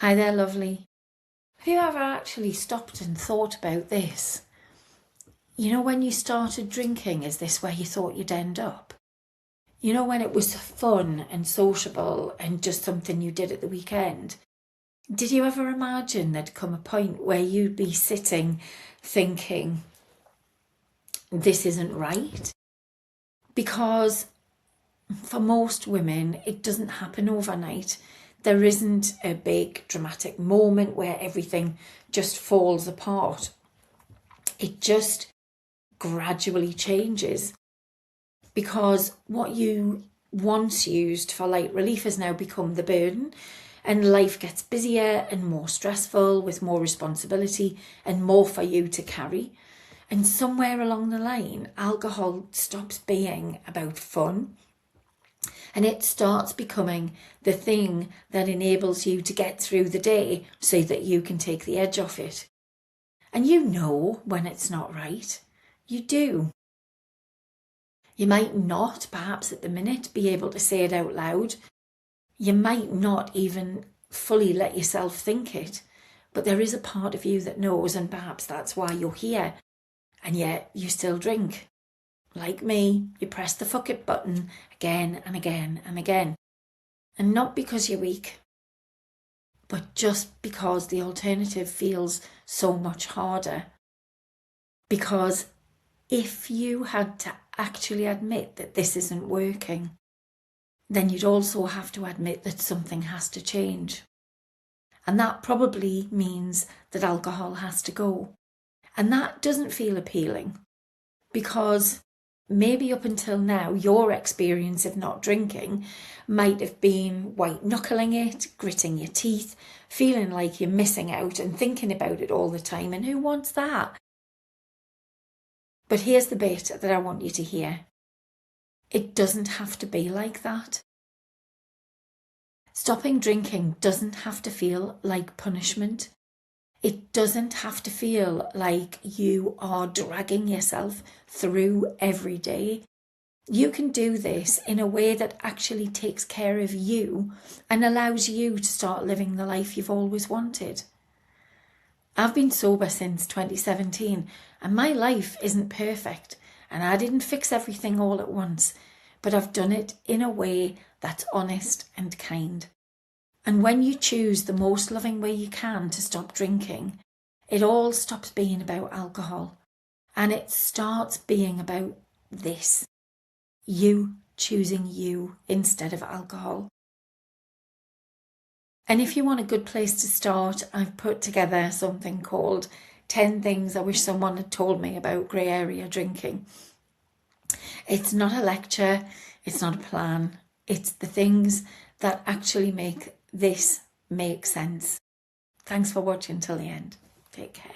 Hi there, lovely. Have you ever actually stopped and thought about this? You know, when you started drinking, is this where you thought you'd end up? You know, when it was fun and sociable and just something you did at the weekend? Did you ever imagine there'd come a point where you'd be sitting thinking, this isn't right? Because for most women, it doesn't happen overnight. There isn't a big dramatic moment where everything just falls apart. It just gradually changes, because what you once used for light relief has now become the burden, and life gets busier and more stressful with more responsibility and more for you to carry. And somewhere along the line, alcohol stops being about fun and it starts becoming the thing that enables you to get through the day so that you can take the edge off it. And you know when it's not right. You do. You might not, perhaps at the minute, be able to say it out loud. You might not even fully let yourself think it. But there is a part of you that knows, and perhaps that's why you're here. And yet you still drink. Like me, you press the fuck it button again and again and again. And not because you're weak, but just because the alternative feels so much harder. Because if you had to actually admit that this isn't working, then you'd also have to admit that something has to change. And that probably means that alcohol has to go. And that doesn't feel appealing, because maybe up until now, your experience of not drinking might have been white knuckling it, gritting your teeth, feeling like you're missing out and thinking about it all the time. And who wants that? But here's the bit that I want you to hear. It doesn't have to be like that. Stopping drinking doesn't have to feel like punishment. It doesn't have to feel like you are dragging yourself through every day. You can do this in a way that actually takes care of you and allows you to start living the life you've always wanted. I've been sober since 2017 and my life isn't perfect, and I didn't fix everything all at once, but I've done it in a way that's honest and kind. And when you choose the most loving way you can to stop drinking, it all stops being about alcohol and it starts being about this. You choosing you instead of alcohol. And if you want a good place to start, I've put together something called 10 Things I Wish Someone Had Told Me About Grey Area Drinking. It's not a lecture, it's not a plan, it's the things that actually make this make sense. Thanks for watching till the end. Take care.